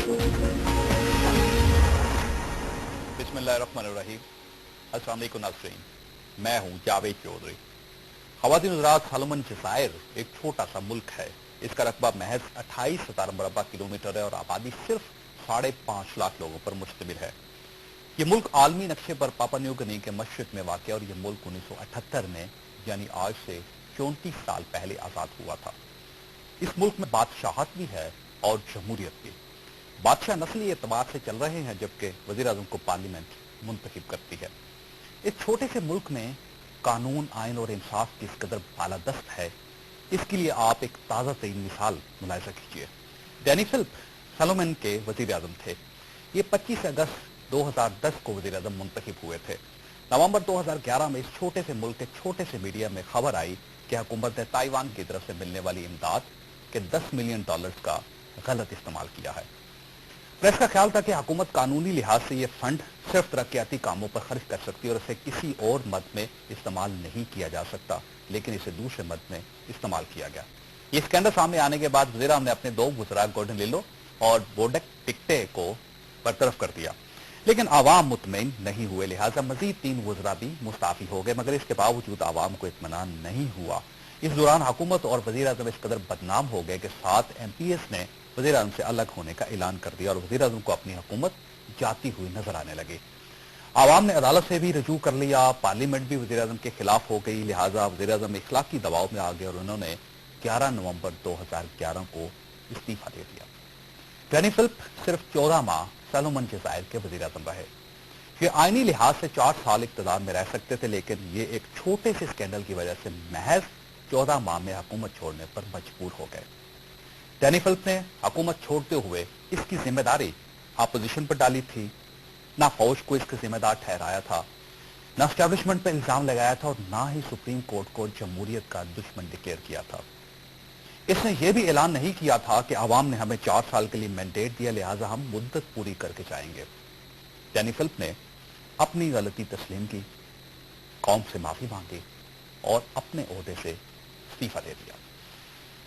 बिस्मिल्लाहिर्रहमानिर्रहीम। अस्सलाम वालेकुम नाज़रीन, मैं हूं जावेद चौधरी। ख़वातीन हज़रात, सोलोमन जज़ायर एक छोटा सा मुल्क है। इसका रकबा महज 28,000 मुरब्बा किलोमीटर है और आबादी सिर्फ 5.5 लाख लोगों पर मुश्तमिल है। ये मुल्क आलमी नक्शे पर पापा न्यू गिनी के मशरिक में वाक़ है और ये मुल्क 1978 में यानी आज से 34 साल पहले आज़ाद हुआ था। इस मुल्क में बादशाहत भी है और जमहूरियत भी। बादशाह नस्ली एतबार से चल रहे हैं जबकि वज़ीर आज़म को पार्लियामेंट मुंतखब करती है। इस छोटे से मुल्क में कानून, आइन और इंसाफ किस कदर बालादस्त है, इसके लिए आप एक ताज़ा तरीन मिसाल मुलाहिज़ा कीजिए। डैनी फिलिप सोलोमन के वज़ीर आज़म थे। ये 25 अगस्त 2010 को वज़ीर आज़म मुंतखब हुए थे। नवंबर 2011 में इस छोटे से मुल्क के छोटे से मीडिया में खबर आई कि हुकूमत ने ताइवान की तरफ से मिलने वाली इमदाद के $10 मिलियन का गलत इस्तेमाल किया है। प्रेस का ख्याल था कि हुकूमत कानूनी लिहाज से ये फंड सिर्फ तरक्याती कामों पर खर्च कर सकती है और इसे किसी और मद में इस्तेमाल नहीं किया जा सकता, लेकिन इसे दूसरे मद में इस्तेमाल किया गया। ये स्कैंडल सामने आने के बाद वज़ीर आज़म ने अपने 2 वज़रा गॉर्डन लिलो और बोडेक टिकटे को बरतरफ कर दिया, लेकिन आवाम मुतमईन नहीं हुए, लिहाजा मजीद 3 वज़रा भी मुस्ताफी हो गए, मगर इसके बावजूद आवाम को इत्मीनान नहीं हुआ। इस दौरान हुकूमत और वज़ीर आज़म इस कदर बदनाम हो गए कि 7 MPs ने वज़ीर आज़म से अलग होने का ऐलान कर दिया और वज़ीर आज़म को अपनी हुकूमत जाती हुई नजर आने लगी। आवाम ने अदालत से भी रजू कर लिया, पार्लियामेंट भी वज़ीर आज़म के खिलाफ हो गई, लिहाजा वज़ीर आज़म इखलाकी दबाव में आ गए और उन्होंने 11 नवंबर 2011 को इस्तीफा दे दिया। डैनी फिलिप सिर्फ 14 माह सोलोमन जज़ायर के वज़ीर आज़म रहे। ये आईनी लिहाज से 4 साल इक़्तिदार में रह सकते थे, लेकिन ये एक छोटे से स्कैंडल की वजह से महज 14 माह में हुकूमत छोड़ने पर मजबूर हो गए। डैनी फिलिप ने हुकूमत छोड़ते हुए इसकी जिम्मेदारी अपोजिशन पर डाली थी, ना फौज को इसका जिम्मेदार ठहराया था, ना एस्टैब्लिशमेंट पर इल्जाम लगाया था और ना ही सुप्रीम कोर्ट को जमहूरियत का दुश्मन डिक्लेयर किया था। इसने यह भी ऐलान नहीं किया था कि आवाम ने हमें 4 साल के लिए मैंडेट दिया, लिहाजा हम मुद्दत पूरी करके जाएंगे। डैनी फिलिप ने अपनी गलती तस्लीम की, कौम से माफी मांगी और अपने ओहदे से इस्तीफा दे दिया।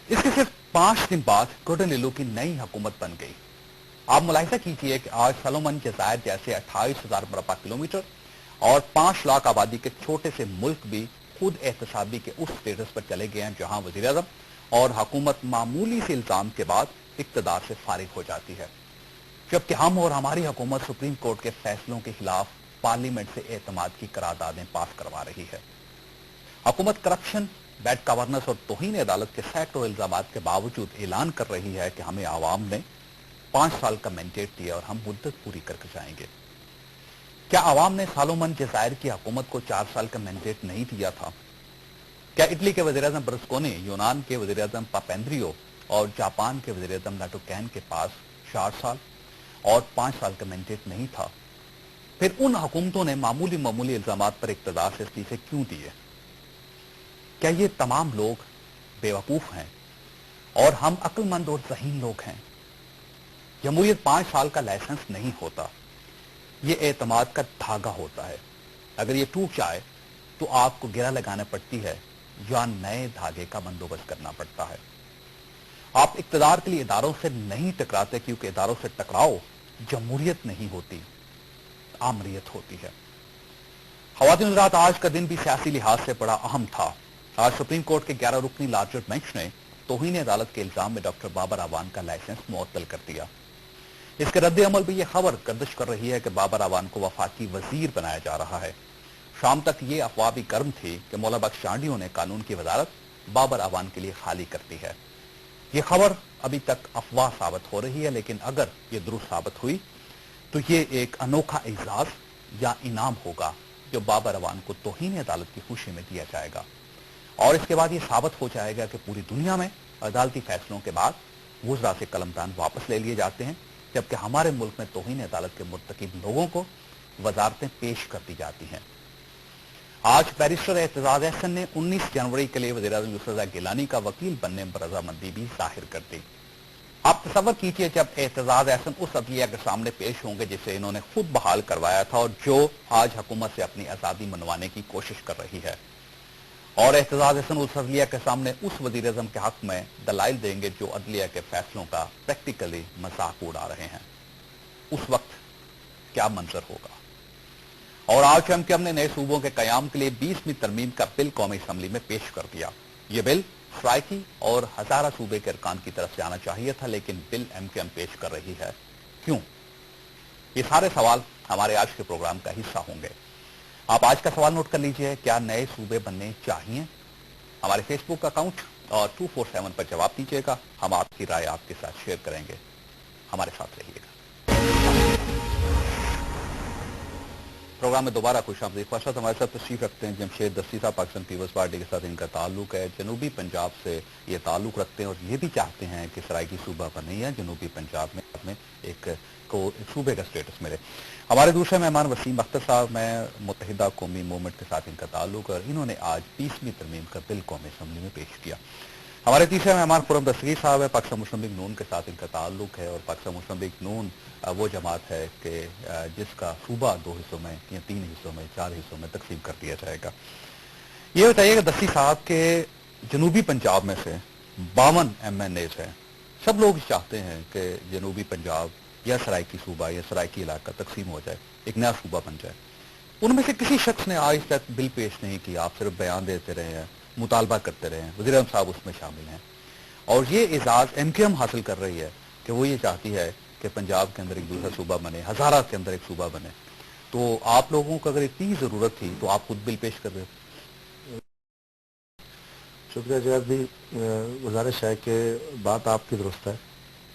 इसके सिर्फ 5 दिन बाद गॉर्डन लिलो की नई हुकूमत बन गई। आप मुलाहिजा कीजिए कि आज सोलोमन जज़ायर जैसे 28,000 मुरब्बा किलोमीटर और 5 लाख आबादी के छोटे से मुल्क भी खुद एहतसाबी के उस स्टेटस पर चले गए हैं जहां वज़ीर आज़म और हुकूमत मामूली से इल्जाम के बाद इक़्तिदार से फारिग हो जाती है, जबकि हम और हमारी हुकूमत सुप्रीम कोर्ट के फैसलों के खिलाफ पार्लियामेंट से एतमाद की करारदादें पास करवा रही है। हुकूमत करप्शन, बैड गवर्नेंस और तौहीन अदालत के सैकड़ों इल्जामात के बावजूद ऐलान कर रही है कि हमें आवाम ने 5 साल का मैंडेट दिया और हम मुद्दत पूरी करके जाएंगे। क्या आवाम ने सोलोमन जज़ायर की हुकूमत को 4 साल का मैंडेट नहीं दिया था? क्या इटली के वज़ीर आज़म बर्लुस्कोनी, यूनान के वज़ीर आज़म पापेंद्रियो और जापान के वज़ीर आज़म नाटोकैन के पास 4 साल और 5 साल का मैंडेट नहीं था? फिर उन हुकूमतों ने मामूली इल्जामात पर इक़्तिदार से इस्तीफे क्यों दिए? क्या ये तमाम लोग बेवकूफ हैं और हम अक्लमंद और ज़हीन लोग हैं? जमहूरियत 5 साल का लाइसेंस नहीं होता, ये एतमाद का धागा होता है। अगर ये टूट जाए तो आपको गिरा लगाना पड़ती है या नए धागे का बंदोबस्त करना पड़ता है। आप इक़्तिदार के लिए इदारों से नहीं टकराते, क्योंकि इदारों से टकराओ जमहूरियत नहीं होती, आमरीयत होती है। ख़वातीन हज़रात, आज का दिन भी सियासी लिहाज से बड़ा अहम था। आज सुप्रीम कोर्ट के 11 रुकनी लार्जर बेंच ने तौहीन अदालत के इल्जाम में डॉक्टर बाबर अवान का लाइसेंस मुअत्तल कर दिया। इसके रद्द अमल भी यह खबर गर्दिश कर रही है कि बाबर अवान को वफाकी वजीर बनाया जा रहा है। शाम तक ये अफवाह भी गर्म थी कि मौला बख्श चांडियों ने कानून की वजारत बाबर अवान के लिए खाली कर दी है। ये खबर अभी तक अफवाह साबित हो रही है, लेकिन अगर ये दुरुस्त साबित हुई तो ये एक अनोखा एजाज या इनाम होगा जो बाबर अवान को तौहीन अदालत की खुशी में दिया जाएगा। और इसके बाद ये साबित हो जाएगा कि पूरी दुनिया में अदालती फैसलों के बाद वुज़रा से कलमदान वापस ले लिए जाते हैं, जबकि हमारे मुल्क में तौहीन अदालत के मुर्तकिब लोगों को वजारतें पेश कर दी जाती हैं। आज बैरिस्टर एतजाज अहसन ने 19 जनवरी के लिए वज़ीर आज़म यूसुफ रज़ा गिलानी का वकील बनने पर रजामंदी भी जाहिर कर दी। आप तसव्वुर कीजिए जब एतजाज अहसन उस अदलिया के सामने पेश होंगे जिसे इन्होंने खुद बहाल करवाया था और जो आज हुकूमत से अपनी आज़ादी मनवाने की कोशिश कर रही है। اور एहतजाज हसन उल सदलिया के सामने उस वजीर आजम के हक में दलाइल देंगे जो अदलिया के फैसलों का प्रैक्टिकली मजाक उड़ा रहे हैं। उस वक्त क्या मंजर होगा। और आज एमकेएम ने नए सूबों के कयाम के लिए 20वीं तरमीम का बिल कौमी असम्बली में पेश कर दिया। यह बिल सराइकी और हजारा सूबे के अरकान की तरफ से आना चाहिए था, लेकिन बिल एमकेएम पेश कर रही है, क्यों? ये सारे सवाल हमारे आज के प्रोग्राम का हिस्सा होंगे। आप आज का सवाल नोट कर लीजिए, क्या नए सूबे बनने चाहिए? हमारे फेसबुक अकाउंट और 247 पर जवाब दीजिएगा। हम आपकी राय आपके साथ शेयर करेंगे। हमारे साथ रहिएगा। प्रोग्राम में दोबारा खुशामदीद। ख्वाहिश हमारे साथ तशरीफ रखते हैं जमशेद दस्ती साहब, पाकिस्तान पीपल्स पार्टी के साथ इनका ताल्लुक है। जनूबी पंजाब से ये ताल्लुक रखते हैं और ये भी चाहते हैं कि सराइकी सूबा बने या जनूबी पंजाब में एक सूबे का स्टेटस मिले। हमारे दूसरे मेहमान वसीम अख्तर साहब, मैं मुत्तहिदा कौमी मूवमेंट के साथ इनका ताल्लुक और इन्होंने आज 20वीं तरमीम का बिल कौमी असम्बली में पेश किया। हमारे तीसरे मेहमान खुर्रम दस्तगीर साहब है, पाकिस्तान मुस्लिम लीग नून के साथ इनका ताल्लुक है और पाकिस्तान मुस्लिम लीग नून वो जमात है कि जिसका सूबा 2 हिस्सों में या 3 हिस्सों में 4 हिस्सों में तकसीम कर दिया जाएगा। ये बताइएगा दस्ती साहब के जनूबी पंजाब में से 52 MNAs हैं। सब लोग चाहते हैं कि जनूबी पंजाब या सराइकी सूबा या सराइकी इलाका तकसीम हो जाए, एक नया सूबा बन जाए। उनमें से किसी शख्स ने आज तक बिल पेश नहीं किया। आप सिर्फ बयान देते रहे हैं, मुतालबा करते रहे हैं। वज़ीर आज़म साहब उसमें शामिल हैं और ये एजाज एमकेएम हासिल कर रही है कि वो ये चाहती है कि पंजाब के अंदर एक दूसरा सूबा बने, हजारा के अंदर एक सूबा बने। तो आप लोगों को अगर इतनी जरूरत थी तो आप खुद बिल पेश कर रहे। शुक्रिया जैद भी, गुजारिश है कि बात आपकी दुरुस्त है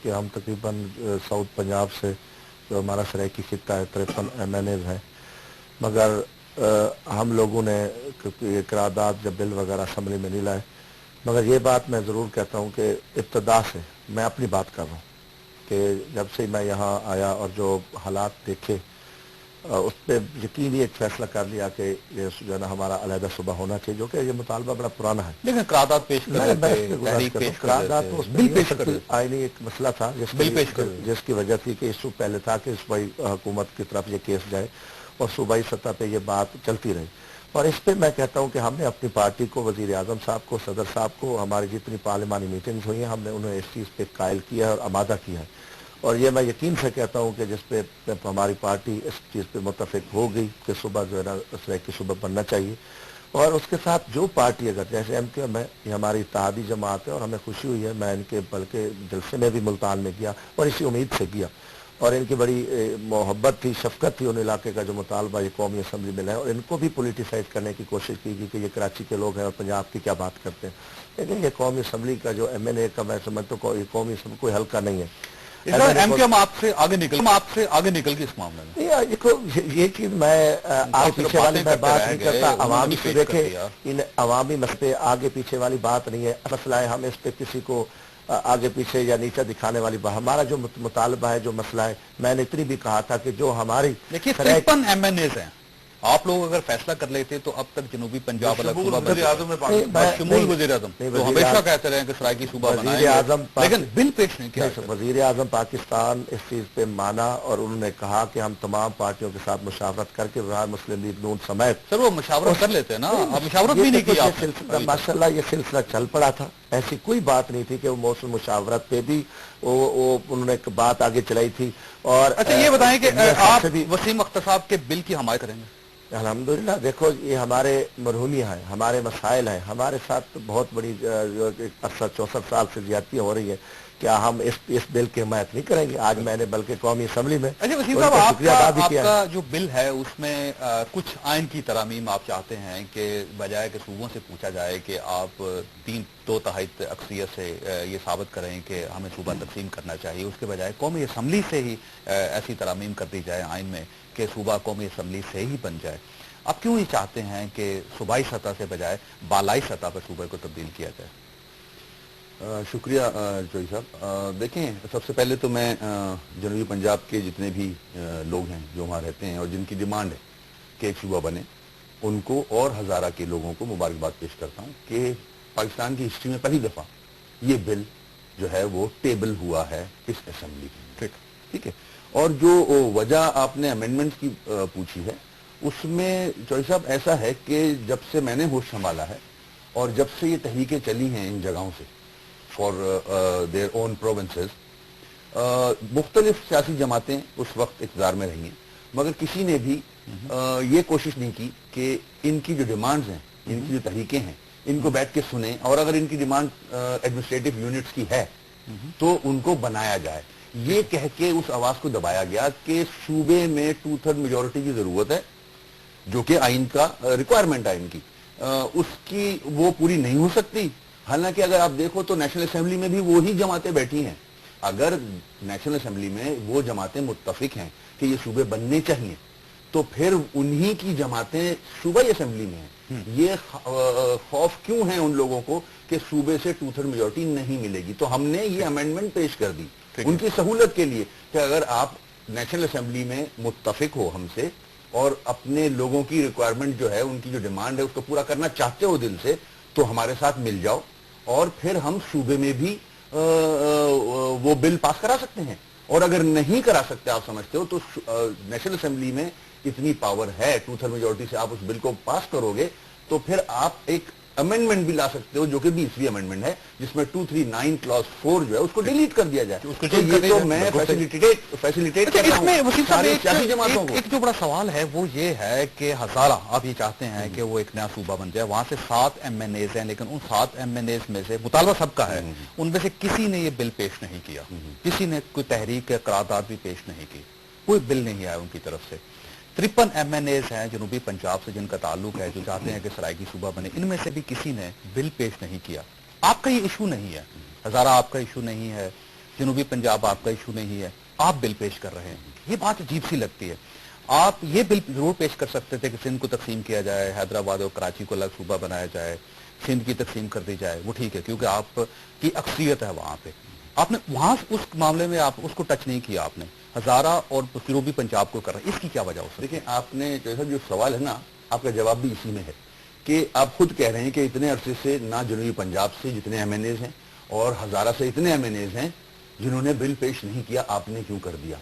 कि हम तकरीबन साउथ पंजाब से जो हमारा सराइकी खित्ता है 53 MNAs हैं, मगर हम लोगों ने ये करारदाद जब बिल वगैरह असम्बली में नहीं लाए। मगर ये बात मैं ज़रूर कहता हूँ कि इब्तदा से मैं अपनी बात कर रहा हूँ कि जब से मैं यहाँ आया और जो हालात देखे उस पर यकीन एक फैसला कर लिया कि ये जो है ना हमारा अलहदा सूबा होना चाहिए, जो कि ये मुतालबा बड़ा पुराना है। लेकिन करारदाद पेश करारदाद तो बिल पेश कर आईनी एक मसला था जिसकी वजह थी कि इससे पहले था कि सूबाई हुकूमत की तरफ ये केस जाए और सूबाई सतह पे ये बात चलती रही। और इस पर मैं कहता हूँ कि हमने अपनी पार्टी को, वज़ीर आज़म साहब को, सदर साहब को, हमारी जितनी पार्लिमानी मीटिंग्स हुई हैं हमने उन्हें इस चीज़ पे कायल किया है और आमादा किया है। और ये मैं यकीन से कहता हूँ कि जिस पे हमारी पार्टी इस चीज़ पे मुत्तफिक हो गई कि सुबह जो है ना सराइकी सूबा बनना चाहिए। और उसके साथ जो पार्टी अगर जैसे एमकेएम है, ये हमारी इत्तेहादी जमात है और हमें खुशी हुई है, मैं इनके बल्कि जलसे में भी मुल्तान में गया और इसी उम्मीद से गया और इनकी बड़ी मोहब्बत थी, शफकत थी उन इलाके का जो मुतालबा ये कौमी असम्बली में लाए और इनको भी पोलिटिसाइज करने की कोशिश की गई कि ये कराची के लोग हैं और पंजाब की क्या बात करते हैं। लेकिन ये कौमी असम्बली का जो MNA का मैं समझता हूँ ये कौमी असम्बली कोई हल्का नहीं है। एमकेएम आपसे आगे निकल के इस मामले में देखो ये चीज मैं आगे पीछे वाली मैं बात नहीं करता। अवामी से देखे इन अवामी मसले आगे पीछे वाली बात नहीं है। मसला है हम इस पे किसी को आगे पीछे या नीचा दिखाने वाली बात, हमारा जो मुतालबा है, जो मसला है, मैंने इतनी भी कहा था कि जो हमारी देखिए 53 MNAs हैं। आप लोग अगर फैसला कर लेते तो अब तक जनूबी पंजाब अलग सूबा वज़ीर आज़म तो हमेशा कहते रहे कि सराइकी सूबा बनाएंगे, लेकिन बिल पेश नहीं किया। वज़ीर आज़म पाकिस्तान इस चीज पे माना और उन्होंने कहा कि हम तमाम पार्टियों के साथ मुशावरत करके मुस्लिम लीग नून समेत सर वो मुशावरत कर लेते हैं ना, अब मुशावरत भी नहीं किया। माशाल्लाह ये सिलसिला चल पड़ा था, ऐसी कोई बात नहीं थी कि वो मौसम मुशावरत पे भी वो उन्होंने एक बात आगे चलाई थी। और अच्छा ये बताएं कि आप वसीम अख्तर साहब के बिल की हमायत करेंगे? अल्हम्दुलिल्लाह देखो ये हमारे मरहूमियाँ हैं, हमारे मसाइल हैं, हमारे साथ बहुत बड़ी 64 साल से ज्यादतियाँ हो रही है। क्या हम इस बिल की हिमायत नहीं करेंगे? आज मैंने बल्कि कौमी असम्बली में अच्छा वसीम साहब आपका जो बिल है उसमें कुछ आइन की तरामीम आप चाहते हैं कि बजाय के सूबों से पूछा जाए कि आप 2/3 अक्सरियत से ये साबित करें कि हमें सूबा तकसीम करना चाहिए, उसके बजाय कौमी असम्बली से ही ऐसी तरामीम कर दी जाए आइन में कि सूबा कौमी असम्बली से ही बन जाए। आप क्यों ये चाहते हैं कि सूबाई सतह से बजाय बालाई सतह पर सूबे को तब्दील किया जाए? शुक्रिया जोई साहब। देखें सबसे पहले तो मैं जनूबी पंजाब के जितने भी लोग हैं जो वहाँ रहते हैं और जिनकी डिमांड है कि एक सूबा बने, उनको और हज़ारा के लोगों को मुबारकबाद पेश करता हूँ कि पाकिस्तान की हिस्ट्री में पहली दफ़ा ये बिल जो है वो टेबल हुआ है इस असम्बली में। ठीक है। और जो वजह आपने अमेंडमेंट की पूछी है उसमें जोई साहब ऐसा है कि जब से मैंने होश संभाला है اور جب سے یہ تحریکیں چلی ہیں ان جگہوں سے فار دیئر اون پروونسز، مختلف سیاسی جماعتیں اس وقت اقتدار میں رہی ہیں، مگر کسی نے بھی یہ کوشش نہیں کی کہ ان کی جو ڈیمانڈز ہیں، ان کی جو تحریکیں ہیں، ان کو بیٹھ کے سنیں، اور اگر ان کی ڈیمانڈ ایڈمنسٹریٹو یونٹس کی ہے تو ان کو بنایا جائے۔ یہ کہہ کے اس آواز کو دبایا گیا کہ صوبے میں 2/3 میجورٹی کی ضرورت ہے، جو کہ آئین کا ریکوائرمنٹ ہے ان کی، اس کی وہ پوری نہیں ہو سکتی۔ حالانکہ اگر آپ دیکھو تو نیشنل اسمبلی میں بھی وہی جماعتیں بیٹھی ہیں۔ اگر نیشنل اسمبلی میں وہ جماعتیں متفق ہیں کہ یہ صوبے بننے چاہیے، تو پھر انہی کی جماعتیں صوبائی اسمبلی میں ہیں۔ یہ خوف کیوں ہے ان لوگوں کو کہ صوبے سے 2/3 میجورٹی نہیں ملے گی؟ تو ہم نے یہ امینڈمنٹ پیش کر دی ان کی سہولت کے لیے کہ اگر آپ نیشنل اسمبلی میں متفق ہو ہم سے اور اپنے لوگوں کی ریکوائرمنٹ جو ہے، ان کی جو ڈیمانڈ ہے، اس کو پورا کرنا چاہتے ہو دل سے، تو ہمارے ساتھ مل جاؤ، اور پھر ہم صوبے میں بھی وہ بل پاس کرا سکتے ہیں۔ اور اگر نہیں کرا سکتے آپ سمجھتے ہو تو نیشنل اسمبلی میں اتنی پاور ہے، 2/3 میجورٹی سے آپ اس بل کو پاس کرو گے تو پھر آپ ایک امینڈمنٹ بھی لا سکتے ہو، جو کہ 20ویں امینڈمنٹ ہے، جس میں 239 کلاس 4 جو ہے اس کو ڈیلیٹ کر دیا جائے۔ تو یہ تو میں فیسیلیٹیٹ کر رہا ہوں ساری سیاسی جماعتوں کو۔ ایک جو بڑا سوال ہے وہ یہ ہے کہ ہزارہ آپ یہ چاہتے ہیں کہ وہ ایک نیا صوبہ بن جائے، وہاں سے 7 MNAs ہیں، لیکن ان 7 MNAs میں سے مطالبہ سب کا ہے، ان میں سے کسی نے یہ بل پیش نہیں کیا، کسی نے کوئی تحریک یا قرارداد بھی پیش نہیں کی، کوئی بل نہیں آیا ان کی طرف سے۔ 53 MNAs ہیں جنوبی پنجاب سے جن کا تعلق ہے، جو چاہتے ہیں کہ سرائیکی صوبہ بنے، ان میں سے بھی کسی نے بل پیش نہیں کیا۔ آپ کا یہ ایشو نہیں ہے، ہزارہ آپ کا ایشو نہیں ہے، جنوبی پنجاب آپ کا ایشو نہیں ہے، آپ بل پیش کر رہے ہیں۔ یہ بات عجیب سی لگتی ہے۔ آپ یہ بل ضرور پیش کر سکتے تھے کہ سندھ کو تقسیم کیا جائے، حیدرآباد اور کراچی کو الگ صوبہ بنایا جائے، سندھ کی تقسیم کر دی جائے، وہ ٹھیک ہے کیونکہ آپ کی اکثریت ہے وہاں پہ۔ آپ نے وہاں اس معاملے میں آپ اس کو ٹچ نہیں کیا، آپ نے ہزارہ اور جنوبی پنجاب کو کر رہا ہے، اس کی کیا وجہ ہو سکتی ہے؟ دیکھیں، آپ نے جو سوال ہے نا، آپ کا جواب بھی اسی میں ہے کہ آپ خود کہہ رہے ہیں کہ اتنے عرصے سے نہ جنوبی پنجاب سے جتنے MNAs ہیں اور ہزارہ سے اتنے MNAs ہیں جنہوں نے بل پیش نہیں کیا، آپ نے کیوں کر دیا؟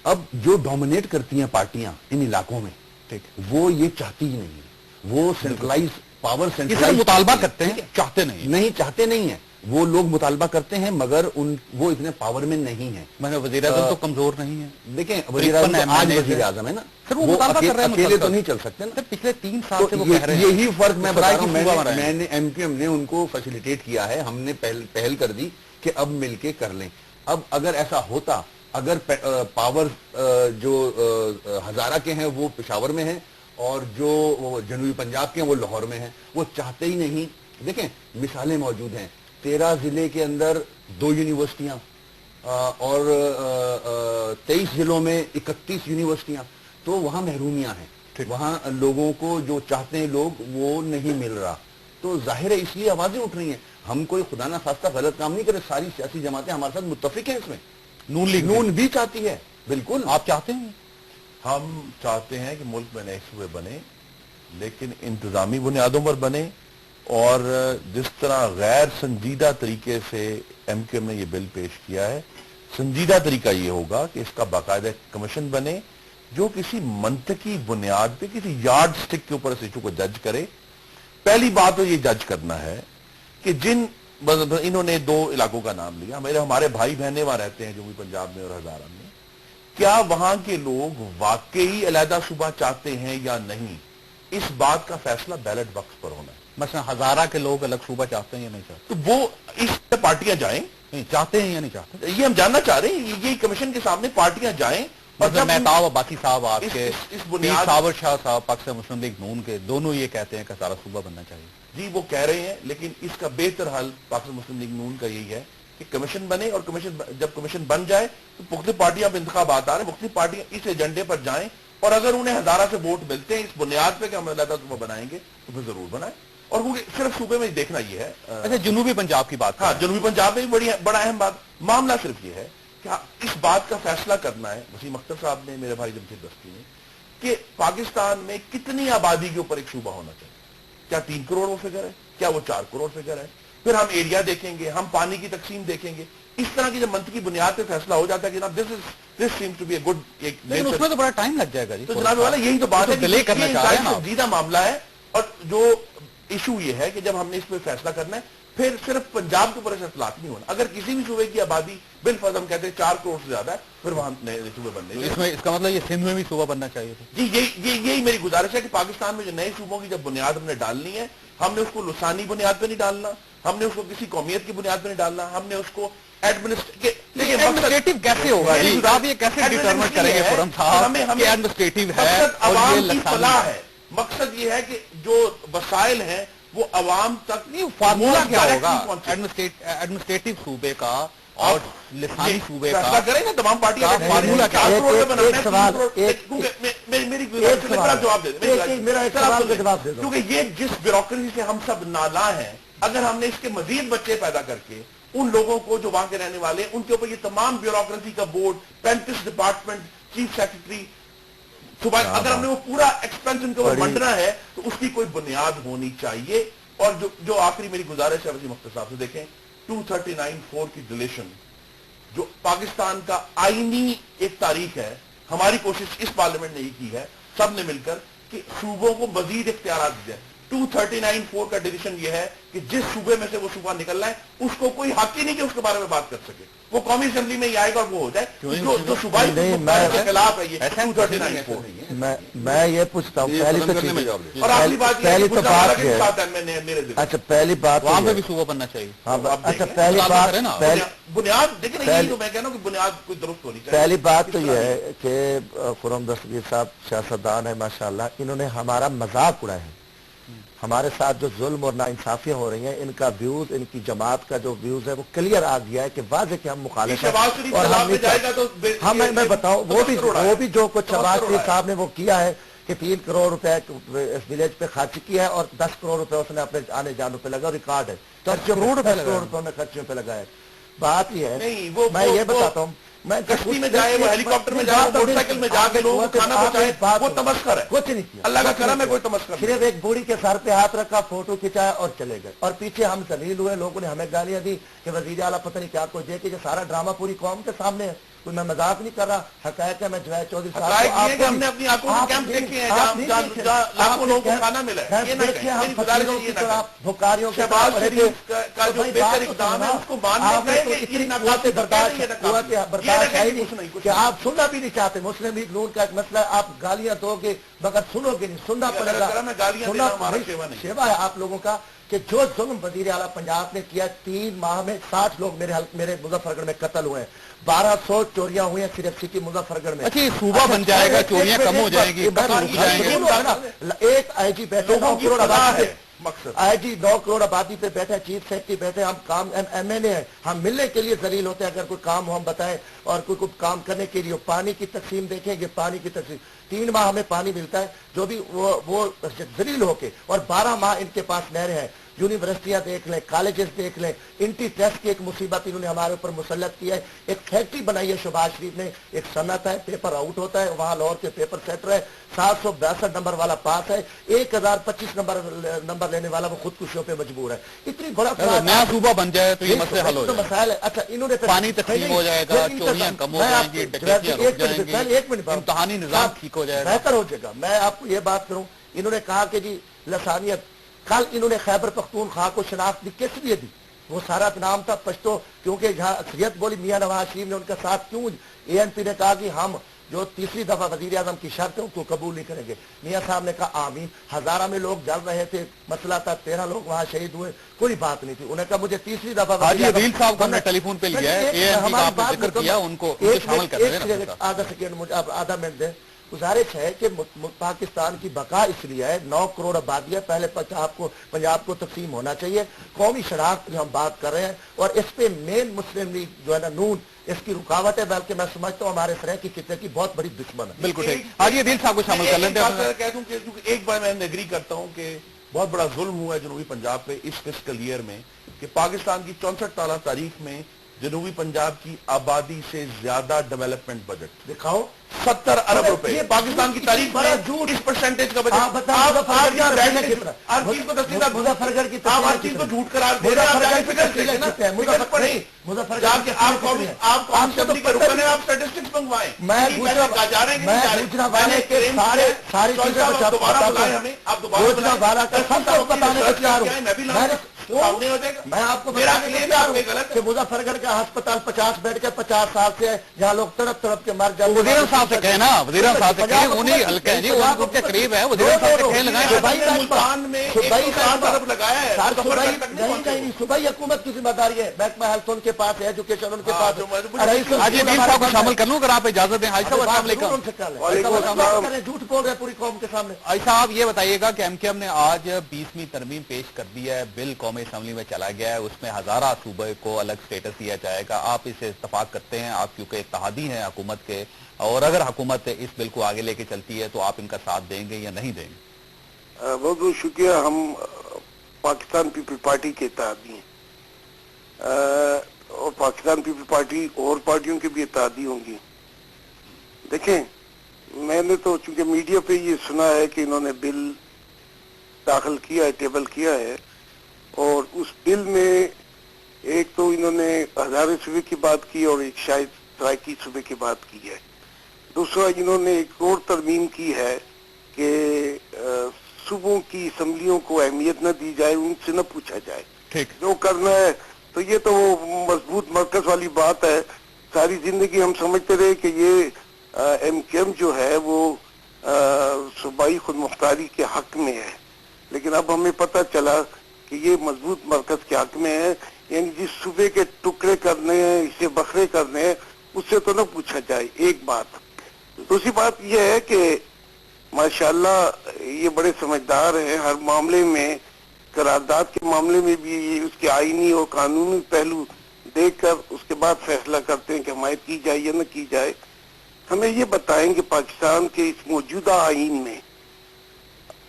اب جو ڈومینیٹ کرتی ہیں پارٹیاں ان علاقوں میں، وہ یہ چاہتی ہی نہیں ہے، وہ سینٹرلائز پاور سینٹرلائز مطالبہ کرتے ہیں، چاہتے نہیں ہیں، وہ لوگ مطالبہ کرتے ہیں مگر وہ اتنے پاور میں نہیں ہیں۔ وزیر اعظم تو کمزور نہیں ہے، دیکھیں وزیر اعظم آج وزیر اعظم ہے نا، وہ اکیلے تو نہیں چل سکتے نا۔ پچھلے 3 سال سے وہ کہہ رہے ہیں، یہی فرق میں بتا رہا ہوں، میں نے MQM نے ان کو فیسیلیٹیٹ کیا ہے، ہم نے پہل کر دی کہ اب مل کے کر لیں۔ اب اگر ایسا ہوتا، اگر پاور جو ہزارہ کے ہیں وہ پشاور میں ہیں اور جو جنوبی پنجاب کے ہیں وہ لاہور میں ہیں، وہ چاہتے ہی نہیں۔ دیکھیں مثالیں موجود ہیں، 13 ضلع کے اندر 2 یونیورسٹیاں اور 23 ضلعوں میں 31 یونیورسٹیاں، تو وہاں محرومیاں ہیں، وہاں لوگوں کو جو چاہتے ہیں لوگ وہ نہیں مل رہا۔ تو ظاہر ہے اس لیے آوازیں اٹھ رہی ہیں۔ ہم کوئی خدا نہ خواستہ غلط کام نہیں کرے، ساری سیاسی جماعتیں ہمارے ساتھ متفق ہیں اس میں، نون بھی چاہتی ہے۔ بالکل آپ چاہتے ہیں؟ ہم چاہتے ہیں کہ ملک میں نئے صوبے بنے، لیکن انتظامی بنیادوں پر بنے، اور جس طرح غیر سنجیدہ طریقے سے MQM نے یہ بل پیش کیا ہے، سنجیدہ طریقہ یہ ہوگا کہ اس کا باقاعدہ کمیشن بنے جو کسی منطقی بنیاد پہ کسی یارڈ سٹک کے اوپر اس ایشو کو جج کرے۔ پہلی بات تو یہ جج کرنا ہے کہ انہوں نے 2 علاقوں کا نام لیا، ہمارے بھائی بہنیں وہاں رہتے ہیں جنوبی پنجاب میں اور ہزارہ میں، کیا وہاں کے لوگ واقعی علیحدہ صوبہ چاہتے ہیں یا نہیں؟ اس بات کا فیصلہ بیلٹ باکس پر ہونا ہے۔ مثلا ہزارہ کے لوگ الگ صوبہ چاہتے ہیں یا نہیں چاہتے؟ تو وہ اس پہ پارٹیاں جائیں، چاہتے ہیں یا نہیں چاہتے؟ یہ ہم جاننا چاہ رہے ہیں، یہ کمیشن کے سامنے پارٹیاں جائیں، اور جب مہتاب عباسی صاحب آپ کے پیر صابر شاہ صاحب پاکستان مسلم لیگ نون کے دونوں یہ کہتے ہیں کہ ہزارہ صوبہ بننا چاہیے۔ جی وہ کہہ رہے ہیں، لیکن اس کا بہتر حل پاکستان مسلم لیگ نون کا یہی ہے کہ کمیشن بنے، اور جب کمیشن بن جائے تو مختلف پارٹیاں پہ انتخابات آ رہے ہیں، مختلف پارٹیاں اس ایجنڈے پر جائیں، اور اگر انہیں ہزارہ سے ووٹ ملتے ہیں اس بنیاد پہ کہ ہم علیحدہ صوبہ بنائیں گے تو پھر ضرور بنائیں۔ اور صرف صوبے میں دیکھنا یہ ہے، اچھا جنوبی پنجاب کی بات، ہاں جنوبی پنجاب میں بھی بڑا اہم بات، معاملہ صرف یہ ہے کہ اس بات کا فیصلہ کرنا ہے وسیم اختر صاحب نے، میرے بھائی جمشید بستی نے، کہ پاکستان میں کتنی آبادی کے اوپر ایک صوبہ ہونا چاہیے۔ کیا 3 کروڑ وہ فگر ہے؟ کیا وہ 4 کروڑ فگر ہے؟ پھر ہم ایریا دیکھیں گے، ہم پانی کی تقسیم دیکھیں گے۔ اس طرح کی جب منطقی بنیاد پہ فیصلہ ہو جاتا ہے کہ جناب this seems to be a good, لیکن اس میں تو بڑا ٹائم لگ جائے گا جی۔ تو جناب والا یہی تو بات ہے کہ ڈیلے کرنا چاہ رہے ہیں، سنجیدہ معاملہ ہے، اور جو ایشو یہ ہے کہ جب ہم نے اس پہ فیصلہ کرنا ہے پھر صرف پنجاب کے اوپر اطلاق نہیں ہونا. اگر کسی بھی صوبے کی آبادی بالفرض ہم کہتے ہیں 4 کروڑ سے زیادہ ہے پھر وہاں نئے صوبے بننے. اس کا مطلب یہ سندھ میں بھی صوبہ بننا چاہیے تھا. جی یہی میری گزارش ہے کہ پاکستان میں جو نئے صوبوں کی جب بنیاد ہم نے ڈالنی ہے ہم نے اس کو لسانی بنیاد پہ نہیں ڈالنا, ہم نے اس کو کسی قومیت کی بنیاد پہ نہیں ڈالنا, ہم نے اس کو ایڈمنسٹریٹو کیسے ہوگا, آپ یہ کیسے ڈیٹرمن کریں گے خرم صاحب کہ ایڈمنسٹریٹو ہے اور یہ فلاح ہے. مقصد یہ ہے کہ جو وسائل ہیں وہ عوام تک. نہیں, فارمولا کیا ہوگا ایڈمنسٹریٹو صوبے کا اور لسانی صوبے کا فیصلہ کریں گے تمام پارٹیاں. فارمولا کیا کیونکہ یہ جس بیوروکریسی سے ہم سب نالاں ہیں, اگر ہم نے اس کے مزید بچے پیدا کر کے ان لوگوں کو جو وہاں کے رہنے والے ہیں ان کے اوپر یہ تمام بیوروکریسی کا بورڈ, 35 ڈپارٹمنٹ, چیف سیکرٹری, اگر ہم نے وہ پورا ایکسپینس ان کے اوپر بنٹنا ہے تو اس کی کوئی بنیاد ہونی چاہیے. اور جو آخری میری گزارش ہے وسیم اختر صاحب سے, دیکھیں 239(4) کی ڈیلیشن جو پاکستان کا آئینی ایک تاریخ ہے, ہماری کوشش اس پارلیمنٹ نے یہ کی ہے سب نے مل کر کہ صوبوں کو مزید اختیارات دیا. 239(4) کا ڈیلیشن یہ ہے کہ جس صوبے میں سے وہ صوبہ نکلنا ہے اس کو کوئی حق ہی نہیں کہ اس کے بارے میں بات کر سکے. وہ قومی اسمبلی میں یہ آئے گا اور وہ ہو جائے جو صوبائی کے خلاف ہے. یہ 239(4) میں یہ پوچھتا ہوں پہلی تو اور آخری بات پہلی تو بات ہے اچھا پہلی بات وہاں پہ بھی صوبہ بننا چاہیے. اچھا پہلی بات بنیاد دیکھیں یہی تو میں کہہ رہا ہوں کہ بنیاد کوئی درست ہونی چاہیے. پہلی بات تو یہ ہے کہ خرم دستگیر صاحب سیاستدان ہے ماشاءاللہ, انہوں نے ہمارا مذاق اڑایا ہے. ہمارے ساتھ جو ظلم اور ناانصافیاں ہو رہی ہیں ان کا ویوز, ان کی جماعت کا جو ویوز ہے وہ کلیئر آ گیا ہے کہ واضح کہ ہم مخالف ہیں. اور ہم میں بتاؤں وہ بھی جو کچھ شہباز شریف صاحب نے وہ کیا ہے کہ 3 کروڑ روپے اس ولیج پہ خرچ کیا ہے اور 10 کروڑ روپے اس نے اپنے آنے جانوں پہ لگا, ریکارڈ ہے 10 کروڑ روپے نے خرچوں پہ لگایا. بات یہ ہے میں یہ بتاتا ہوں, میں کشتی میں جائے, وہ ہیلی کاپٹر میں جائے, موٹر سائیکل میں جا کے لوگوں کو کھانا پہنچائے, وہ تمسخر ہے. کچھ نہیں کیا, اللہ کا کرم ہے, کوئی تمسخر صرف ایک بوڑھی کے سر پہ ہاتھ رکھا, فوٹو کھینچایا اور چلے گئے. اور پیچھے ہم ذلیل ہوئے, لوگوں نے ہمیں گالیاں دی کہ وزیر اعلیٰ پتہ نہیں کیا کچھ ہے, کہ یہ سارا ڈرامہ پوری قوم کے سامنے ہے. کوئی میں مذاق نہیں کر رہا, حقائق ہے. میں جوید چودھری صاحب ہم نے اپنی آنکھوں سے کیمپ دیکھے ہیں جہاں لاکھوں لوگوں کو کھانا ملا ہے. یہ نہ کہیں, میری گزارش ہے یہ نہ کہیں. بھکاریوں کے شہباز شریف کا جو بہتر اقدام ہے اس کو ماننے کا اتنی قوت برداشت ہے نہیں کہ آپ سننا بھی نہیں چاہتے. مسلم لیگ نون کا ایک مسئلہ ہے, آپ گالیاں دو گے مگر سنو گے نہیں, سننا پڑے گا. شیوا ہے آپ لوگوں کا کہ جو ظلم وزیر اعلیٰ پنجاب نے کیا, 3 ماہ میں 60 لوگ میرے مظفر گڑھ میں قتل ہوئے ہیں, 1200 چوریاں ہوئی ہیں صرف سٹی مظفر گڑھ میں. اچھا صوبہ بن جائے گا, چوریاں کم ہو جائیں گی, ایک آئی جی بیٹھے 9 کروڑ آبادی پہ, آئی جی 9 کروڑ آبادی پہ بیٹھے, چیف سیکرٹری بیٹھے, ہم کام ایم این اے ہیں, ہم ملنے کے لیے ذلیل ہوتے ہیں. اگر کوئی کام ہو ہم بتائیں اور کوئی کام کرنے کے لیے. پانی کی تقسیم دیکھیں گے, پانی کی تقسیم 3 ماہ ہمیں پانی ملتا ہے جو بھی وہ ذلیل ہو کے, اور 12 ماہ ان کے پاس نہریں ہیں. یونیورسٹیاں دیکھ لیں, کالجز دیکھ لیں. انٹی ٹیسٹ کی ایک مصیبت انہوں نے ہمارے اوپر مسلط کی ہے. ایک فیکٹری بنائی ہے شہباز شریف نے, ایک صنعت ہے, پیپر آؤٹ ہوتا ہے, وہاں لاہور کے پیپر سیٹر ہے, 762 نمبر والا پاس ہے, 1025 نمبر لینے والا وہ خودکشیوں پہ مجبور ہے. اتنی بڑا نیا صوبہ بن جائے تو یہ مسئلے حل ہو جائیں. مسائل ہے. اچھا انہوں نے پانی تقسیم ہو جائے گا, چوریاں کم ہو جائیں گی, ڈکیتیاں رک جائیں گی, امتحانی نظام ٹھیک ہو جائے گا, بہتر ہو جائے گا. میں آپ کو یہ بات کروں, انہوں نے کہا کہ جی لسانیت, کل انہوں نے خیبر پختونخوا کو شناخت دی, کس لیے دی؟ وہ سارا نام تھا پشتو, کیونکہ جہاں اکثریت بولی میاں نواز شریف نے ان کا ساتھ کیوں, اے این پی نے کہا کہ ہم جو تیسری دفعہ وزیر اعظم کی شرط ہے ان کو قبول نہیں کریں گے. میاں صاحب نے کہا آمین. ہزارہ میں لوگ جل رہے تھے, مسئلہ تھا, 13 لوگ وہاں شہید ہوئے, کوئی بات نہیں تھی. انہیں کہا مجھے تیسری دفعہ عدیل صاحب کو ہم نے ٹیلی فون پہ لیا ہے, اے این پی کا آپ نے ذکر کیا, ان کو شامل کر رہے ہیں. آدھا سیکنڈ مجھے آدھا منٹ دیں. گزارش ہے کہ پاکستان کی بقا اس لیے ہے, 9 کروڑ آبادی ہے, پہلے پنجاب کو تقسیم ہونا چاہیے. قومی شناخت کی ہم بات کر رہے ہیں اور اس پہ مین مسلم لیگ جو ہے نا نون اس کی رکاوٹ ہے, بلکہ میں سمجھتا ہوں ہمارے سرح کی خطے کی بہت بڑی دشمن ہے. بالکل ٹھیک. آج عدیل صاحب کو شامل کر لیتے ہیں. کہہ دوں کہ ایک بار میں ایگری کرتا ہوں کہ بہت بڑا ظلم ہوا ہے جنوبی پنجاب پہ اس فسکل ایئر میں, کہ پاکستان کی 64 سالہ تاریخ میں जनूबी पंजाब की आबादी से ज्यादा डेवलपमेंट बजट दिखाओ, 70 अरब रुपए। ये पाकिस्तान की तारीख बड़ा में झूठ। इस परसेंटेज का बजट आप बताओ, मुजफ्फरगढ़ यहाँ की बैठ तफसीलें के कितना? हर चीज को तस्लीम मुजफ्फरगढ़ की आप हर तफसीलें चीज को कितना? झूठ करार दे रहे हैं। आप जाके फिगर मुजफ्फरगढ़ देखें ना, कितना है? फिगर पढ़ें। मुजफ्फरगढ़ जाके आप कौमी असेंबली के रुकन है, आप स्टैटिस्टिक्स मंगवाएं। मैं पैसे जा रहे हैं कि नहीं जा रहे? गुजरावाला के सारी चीजें दोबारा बुलाएं हमें, आप दोबारा गुजरावाला का सब कुछ बताने को तैयार हूं। मैं भी लाऊंगा, सामने हो जाएगा। मैं आपको मेरा बताने को क्लेम तैयार आपके हूं गलत है। कि मुजफ्फरगढ़ का अस्पताल 50 बेड के 50 साल से है, जहाँ लोग तड़प तड़प के मर जाते हैं। वजीर साहब से कहे ना, वजीर साहब से कहे, उन्हीं हल्के हैं जी, उनके करीब है, वजीर साहब से कहे लगाए। मुल्तान में 160 अरब लगाया है, नहीं, सूबाई हुकूमत की जिम्मेदारी है। महकमा हेल्थ उनके पास है, एजुकेशन उनके पास है। आज अदील साहब को शामिल कर लूं अगर आप इजाजत दें। हाजी साहब अस्सलाम वालेकुम। झूठ बोल रहे हैं पूरी कौम के सामने। हाजी साहब ये बताइएगा कि एमकेएम ने आज 20वीं तरमीम पेश कर दी है, बिल कौमी असम्बली में चला गया है, उसमें हजारा सूबे को अलग स्टेटस दिया जाएगा। आप इसे इत्तफाक करते हैं? आप क्योंकि इत्तेहादी हैं हुकूमत के, और अगर हुकूमत इस बिल को आगे लेके चलती है तो आप इनका साथ देंगे या नहीं देंगे? बहुत बहुत शुक्रिया। हम पाकिस्तान पीपल पार्टी के इत्तेहादी हैं, और पाकिस्तान पीपल पार्टी और पार्टियों के भी इत्तेहादी होंगी। देखें, मैंने तो चूंकि मीडिया पे ये सुना है कि इन्होंने बिल दाखिल किया है, टेबल किया है, और उस बिल में एक तो इन्होंने हजारे सूबे की बात की और एक शायद सराइकी सूबे की बात की है। दूसरा, इन्होंने एक और तरमीम की है कि सूबों की असम्बलियों को अहमियत न दी जाए, उनसे न पूछा जाए ठीक जो करना है। तो ये तो वो मजबूत मरकज वाली बात है। सारी जिंदगी हम समझते रहे कि ये एमकेएम जो है वो सूबाई खुद मुख्तारी के हक में है, लेकिन अब हमें पता चला कि ये मजबूत मरकज के हक में है। यानी जिस सूबे के टुकड़े करने हैं, इसे बखरे करने हैं, उससे तो न पूछा जाए, एक बात। दूसरी बात यह है कि माशाल्लाह ये बड़े समझदार हैं, हर मामले में, करारदाद के मामले में भी ये उसके आईनी और कानूनी पहलू देखकर उसके बाद फैसला करते हैं कि हमायत की जाए या न की जाए। हमें ये बताएं कि पाकिस्तान के इस मौजूदा आईन में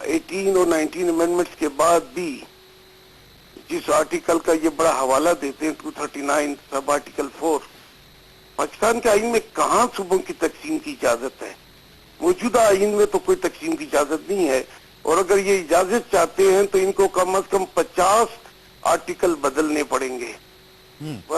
18 और 19 अमेंडमेंट्स के बाद भी जिस आर्टिकल का ये बड़ा हवाला देते हैं 239 सब आर्टिकल 4, पाकिस्तान के आईन में कहाँ सूबों की तकसीम की इजाजत है? मौजूदा आईन में तो कोई तकसीम की इजाजत नहीं है, और अगर ये इजाजत चाहते हैं तो इनको कम से कम 50 आर्टिकल बदलने पड़ेंगे।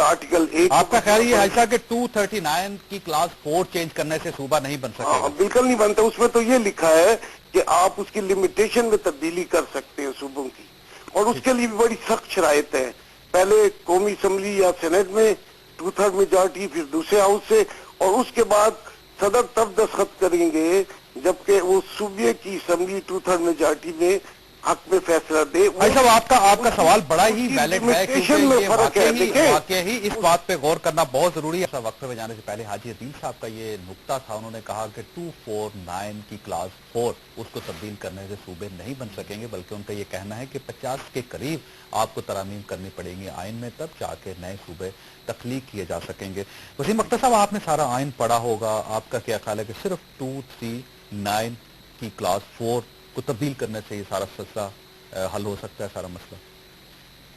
आर्टिकल 1 आपका ख्याल ये ऐसा कि 239 की क्लास 4 चेंज करने से सूबा नहीं बन सकेगा? बिल्कुल नहीं बनता। उसमें तो ये लिखा है कि आप उसकी लिमिटेशन में तब्दीली कर सकते हैं सूबों की, और उसके लिए भी बड़ी सख्त शराइत है। पहले कौमी असम्बली या सेनेट में 2/3 मेजॉरिटी, फिर दूसरे हाउस से, और उसके बाद सदर तब दस्तखत करेंगे जबकि वो सूबे की असम्बली 2/3 मेजॉरिटी में हक में फैसला दे। भाई साहब आपका सवाल बड़ा ही वैलिड है, क्योंकि ये वाकई ही इस बात पे गौर करना बहुत जरूरी है। वक्फे में जाने से पहले हाजी अदील साहब का ये नुक्ता था, उन्होंने कहा कि 249 की क्लास 4 उसको तब्दील करने से सूबे नहीं बन सकेंगे, बल्कि उनका ये कहना है कि 50 के करीब आपको तरामीम करनी पड़ेंगी आइन में, तब जाके नए सूबे तख्लीक किए जा सकेंगे। वसीम अख्तर साहब, आपने सारा आइन पढ़ा होगा, आपका क्या ख्याल है कि सिर्फ 239 की क्लास 4 को तब्दील करने से ये सारा सिलसिला हल हो सकता है, सारा मसला?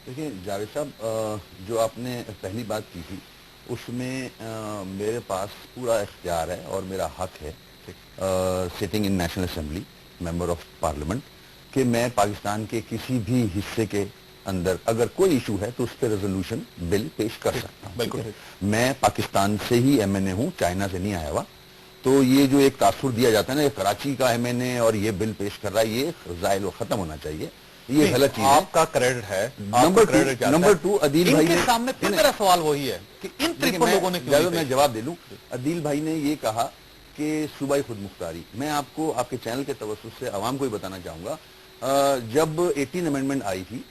देखिए जावेद साहब, जो आपने पहली बात की थी उसमें मेरे पास पूरा इख्तियार है और मेरा हक है sitting in national assembly member of parliament कि मैं पाकिस्तान के किसी भी हिस्से के अंदर अगर कोई इशू है तो उस पर रेजोल्यूशन बिल पेश कर सकता हूँ। बिल्कुल, मैं पाकिस्तान से ही एमएनए हूँ, चाइना से नहीं आया हुआ। तो ये जो एक तासुर दिया जाता है ना, ये कराची का एमएनए और ये बिल पेश कर रहा है, ये ज़ाइल और खत्म होना चाहिए, ये गलत चीज है। आपका क्रेडिट है। नंबर टू अदील भाई के सामने फिर मेरा सवाल वही है कि इन 53 लोगों ने क्यों? मैं जवाब दे लूं। अदील भाई ने ये कहा कि सूबाई खुद मुख्तारी, मैं आपको आपके चैनल के तवज्जुह से आवाम को ही बताना चाहूंगा, जब 18 अमेंडमेंट आई थी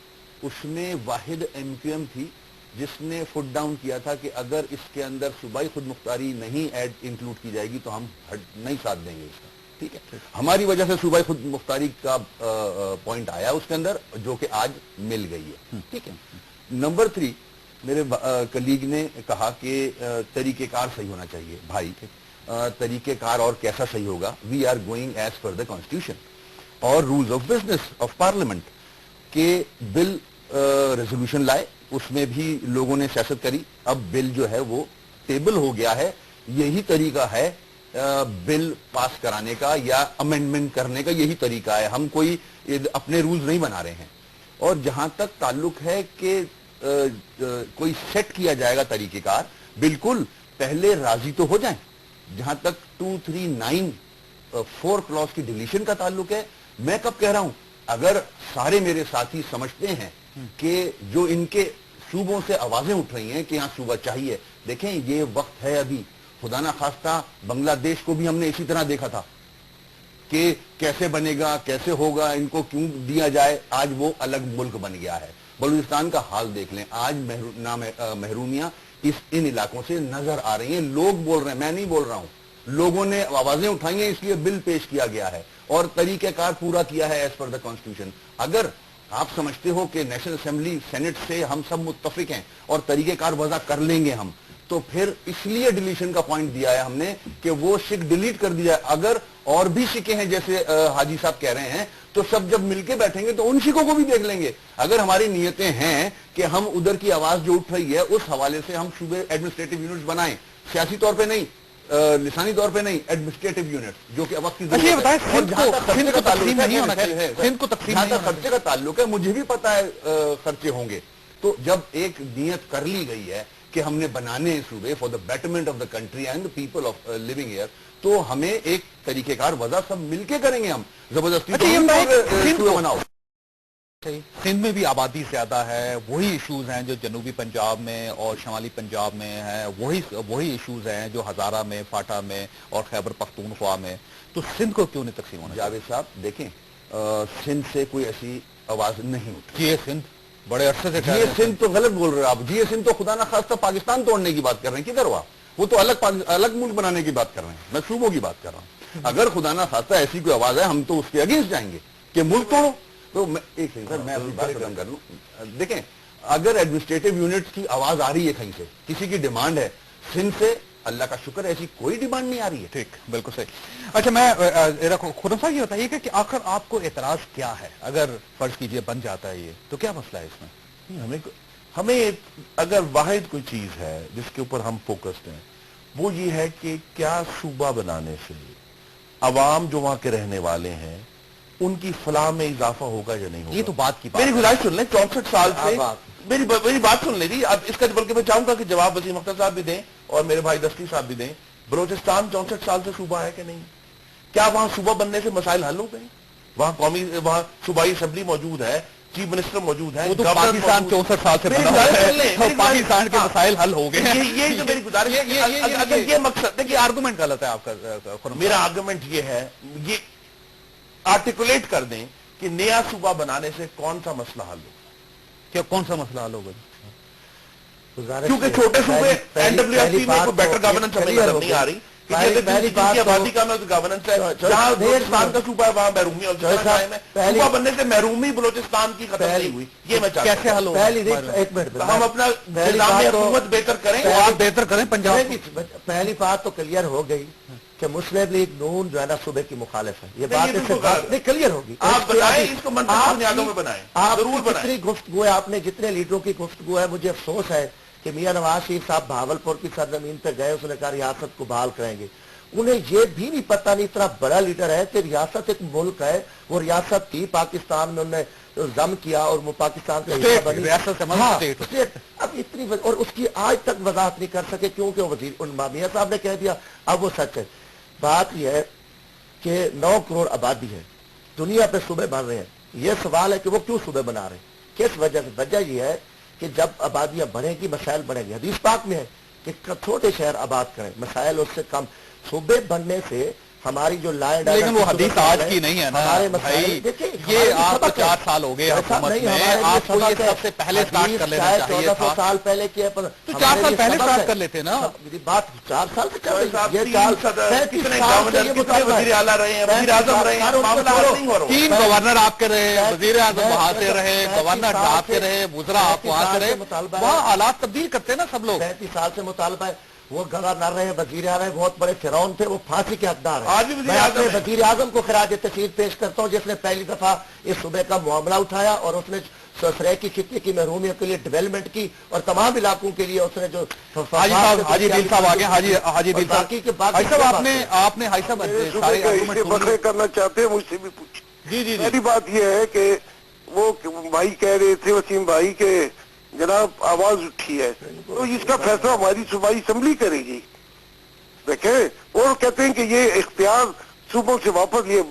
उसमें वाहिद एमक्यूएम थी जिसने फुट डाउन किया था कि अगर इसके अंदर सूबाई खुद मुख्तारी नहीं इंक्लूड की जाएगी तो हम नहीं साथ देंगे इसका। ठीक है, हमारी वजह से सूबाई खुद मुख्तारी का पॉइंट आया उसके अंदर, जो कि आज मिल गई है। ठीक है। नंबर 3, मेरे कलीग ने कहा कि तरीकेकार सही होना चाहिए। भाई तरीकेकार और कैसा सही होगा? We are going as per the constitution और rules of business of parliament के बिल रेजोल्यूशन लाए اس میں بھی لوگوں نے سیاست کری. اب بل جو ہے وہ ٹیبل ہو گیا ہے. یہی طریقہ ہے بل پاس کرانے کا یا امینڈمنٹ کرنے کا, یہی طریقہ ہے. ہم کوئی اپنے رولز نہیں بنا رہے ہیں. اور جہاں تک تعلق ہے کہ کوئی سیٹ کیا جائے گا طریقہ کار, بالکل پہلے راضی تو ہو جائیں. جہاں تک 239(4) کلاس کی ڈیلیشن کا تعلق ہے, میں کب کہہ رہا ہوں, اگر سارے میرے ساتھی سمجھتے ہیں کہ جو ان کے صوبوں سے آوازیں اٹھ رہی ہیں کہ یہاں صوبہ چاہیے, دیکھیں یہ وقت ہے ابھی. خدا نہ خواستہ بنگلہ دیش کو بھی ہم نے اسی طرح دیکھا تھا کہ کیسے بنے گا, کیسے ہوگا, ان کو کیوں دیا جائے. آج وہ الگ ملک بن گیا ہے. بلوچستان کا حال دیکھ لیں, آج محرومیاں ان علاقوں سے نظر آ رہی ہیں. لوگ بول رہے ہیں, میں نہیں بول رہا ہوں, لوگوں نے آوازیں اٹھائی ہیں, اس لیے بل پیش کیا گیا ہے اور طریقہ کار پورا کیا ہے ایز پر دا کانسٹیٹیوشن. اگر آپ سمجھتے ہو کہ نیشنل اسمبلی سینٹ سے ہم سب متفق ہیں اور طریقہ کار وضع کر لیں گے ہم, تو پھر اس لیے ڈیلیشن کا پوائنٹ دیا ہے ہم نے کہ وہ شک ڈیلیٹ کر دیا. اگر اور بھی شکیں ہیں جیسے حاجی صاحب کہہ رہے ہیں, تو سب جب مل کے بیٹھیں گے تو ان شکوں کو بھی دیکھ لیں گے. اگر ہماری نیتیں ہیں کہ ہم ادھر کی آواز جو اٹھ رہی ہے اس حوالے سے ہم صوبے ایڈمنسٹریٹو یونٹس بنائیں, سیاسی طور پہ نہیں, لسانی طور پہ نہیں, ایڈمنسٹریٹو یونٹ جو کہ وقت کی ضرورت ہے. خرچے کا تعلق ہے, مجھے بھی پتا ہے خرچے ہوں گے. تو جب ایک نیت کر لی گئی ہے کہ ہم نے بنانے صوبے for the betterment of the country and the people of living here, تو ہمیں ایک طریقہ کار وضع سب مل کے کریں گے. ہم زبردستی بناؤ. سندھ میں بھی آبادی زیادہ ہے, وہی ایشوز ہیں جو جنوبی پنجاب میں اور شمالی پنجاب میں ہیں, وہی ایشوز ہیں جو ہزارہ میں, فاٹا میں اور خیبر پختونخوا میں. تو سندھ کو کیوں نہیں تقسیم ہونا؟ جاوید صاحب دیکھیں, سندھ سے کوئی ایسی آواز نہیں اٹھی. جی سندھ بڑے عرصے سے جی سندھ تو غلط بول رہے ہیں آپ. جی سندھ تو خدا نہ خواستہ پاکستان توڑنے کی بات کر رہے ہیں. کدھر ہوا؟ وہ تو الگ ملک بنانے کی بات کر رہے ہیں. میں صوبوں کی بات کر رہا ہوں. اگر خدا نہ خواستہ ایسی کوئی آواز ہے, ہم تو اس کے اگینسٹ جائیں گے کہ ملک توڑو. تو ایک سیکنڈ سر, میں اپنی بات ختم کر لوں. دیکھیں, اگر ایڈمنسٹریٹو یونٹس کی آواز آ رہی ہے کہیں سے, کسی کی ڈیمانڈ ہے, سندھ سے اللہ کا شکر ایسی کوئی ڈیمانڈ نہیں آ رہی ہے. ٹھیک, بالکل صحیح. اچھا, میں خرم صاحب یہ بتائیے کہ آخر آپ کو اعتراض کیا ہے؟ اگر فرض کیجئے بن جاتا ہے یہ, تو کیا مسئلہ ہے اس میں؟ ہمیں اگر واحد کوئی چیز ہے جس کے اوپر ہم فوکسڈ ہیں, وہ یہ ہے کہ کیا صوبہ بنانے سے عوام جو وہاں کے رہنے والے ہیں ان کی فلاح میں اضافہ ہوگا یا نہیں ہوگا. یہ تو بات کی بات. میری گزارش سن لیں, 64 سال سے میری بات سن لیں جی. اب اس کا بلکہ میں چاہوں گا کہ جواب وسیم اختر صاحب بھی دیں اور میرے بھائی دستی صاحب بھی دیں. بلوچستان 64 سال سے صوبہ ہے کہ نہیں؟ کیا وہاں صوبہ بننے سے مسائل حل ہو گئے؟ وہاں صوبائی اسمبلی موجود ہے, چیف منسٹر موجود ہے. وہ تو پاکستان 64 سال سے بنا ہے, پاکستان کے مسائل حل ہو گئے. یہ جو میری گزارش ہے, اگر یہ مقصد دیکھیے آرگومنٹ غلط ہے آپ کا. میرا آرگومنٹ یہ ہے, یہ آرٹیکولیٹ کر دیں کہ نیا صوبہ بنانے سے کون سا مسئلہ حل ہوگا. کیا کون سا مسئلہ حل ہوگا؟ کیونکہ چھوٹے صوبے NWFP میں کوئی بیٹر گورننس ہمیں نظر نہیں آ رہی. آبادی کا گورننس ہے, جہاں بلوچستان کا صوبہ ہے وہاں محرومی, اور صوبہ بننے سے محرومی بلوچستان کی ختم نہیں ہوئی. یہ میں چاہتا ہوں. کیسے حل ہوگا؟ ہم اپنا نظام حکومت بہتر کریں. آپ بہتر کریں پنجاب کی. پہلی بات تو کلیئر ہو گئی کہ مسلم لیگ نون جو ہے نا صوبے کی مخالف ہے. یہ بات اس سے کلیئر ہوگی. آپ بنائیں اس کو, منطقی بنیادوں میں بنائیں. آپ جتنی گفتگو ہے, آپ نے جتنے لیڈروں کی گفتگو ہے, مجھے افسوس ہے کہ میاں نواز شریف صاحب بھاولپور کی سرزمین پہ گئے, اس نے کہا ریاست کو بحال کریں گے. انہیں یہ بھی نہیں پتہ, نہیں اتنا بڑا لیڈر ہے کہ ریاست ایک ملک ہے, وہ ریاست تھی پاکستان میں, انہوں نے ضم کیا اور وہ پاکستان کا حصہ بنی. اب اتنی اور اس کی آج تک وضاحت نہیں کر سکے کیونکہ وزیر میاں صاحب نے کہہ دیا. اب وہ سچ ہے. بات یہ ہے کہ 9 کروڑ آبادی ہے, دنیا پہ صوبے بن رہے ہیں. یہ سوال ہے کہ وہ کیوں صوبے بنا رہے ہیں, کس وجہ سے؟ وجہ یہ ہے کہ جب آبادیاں بڑھیں گی مسائل بڑھیں گے. حدیث پاک میں ہے کہ چھوٹے شہر آباد کریں, مسائل اس سے کم. صوبے بننے سے ہماری جو لائن, لیکن وہ حدیث آج کی نہیں ہے نا بھائی. یہ آپ کو 4 سال ہو گئے حکومت میں, آپ کو یہ سب سے پہلے سٹارٹ کر لینا چاہیے تھا. 1400 سال پہلے کیا, تو 4 سال پہلے سٹارٹ کر لیتے نا. بات 4 سال سے چل رہی ہے. یہ 3 گورنر آپ کے رہے, وزیر اعظم وہاں سے رہے, گورنر آپ کے رہے, وزراء آپ وہاں سے رہے, وہاں حالات تبدیل کرتے نا سب لوگ. 35 سال سے مطالبہ ہے. وہ گورنر رہے, وزیر اعظم بہت بڑے فرعون تھے, وہ پھانسی کے حقدار ہیں. میں اپنے وزیر اعظم کو خراج تحسین پیش کرتا ہوں جس نے پہلی دفعہ اس صوبے کا معاملہ اٹھایا اور اس نے सरायकी खित्ते की महरूमियों के लिए, डेवलपमेंट की और तमाम इलाकों के लिए उसने जो हाजी दिल साहब आ गए। हाजी दिल साहब आपने हाई साहब सारे बखरे करना चाहते हैं, मुझसे भी पूछिए। जी पहली बात यह है कि वो भाई कह रहे थे वसीम भाई के जनाब आवाज उठी है, तो इसका फैसला हमारी सूबाई असेंबली करेगी। देखें, और कहते हैं कि ये इख्तियार सूबों से वापस लिए,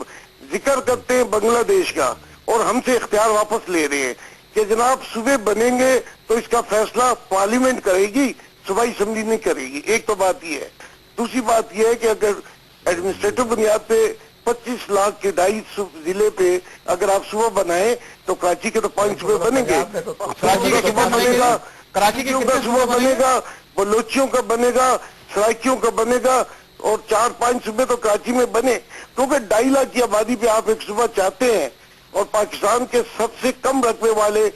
जिक्र करते हैं बांग्लादेश का और हमसे इख्तियार वापस ले रहे हैं कि जनाब सूबे बनेंगे तो इसका फैसला पार्लियामेंट करेगी, सूबाई असेंबली नहीं करेगी। एक तो बात ये है। दूसरी बात ये है कि अगर एडमिनिस्ट्रेटिव बुनियाद पे 25 लाख के 2.5 जिले पे अगर आप सूबा बनाए तो कराची के तो 5 सूबे बनेंगे, कराची का सूबा बनेगा, कराची का सूबा बनेगा, बलोचियों का बनेगा, सराइकियों का बनेगा और 4-5 सूबे तो कराची में बने, क्योंकि 2.5 लाख की आबादी पे आप एक सूबा चाहते हैं और पाकिस्तान के सबसे कम रकबे वाले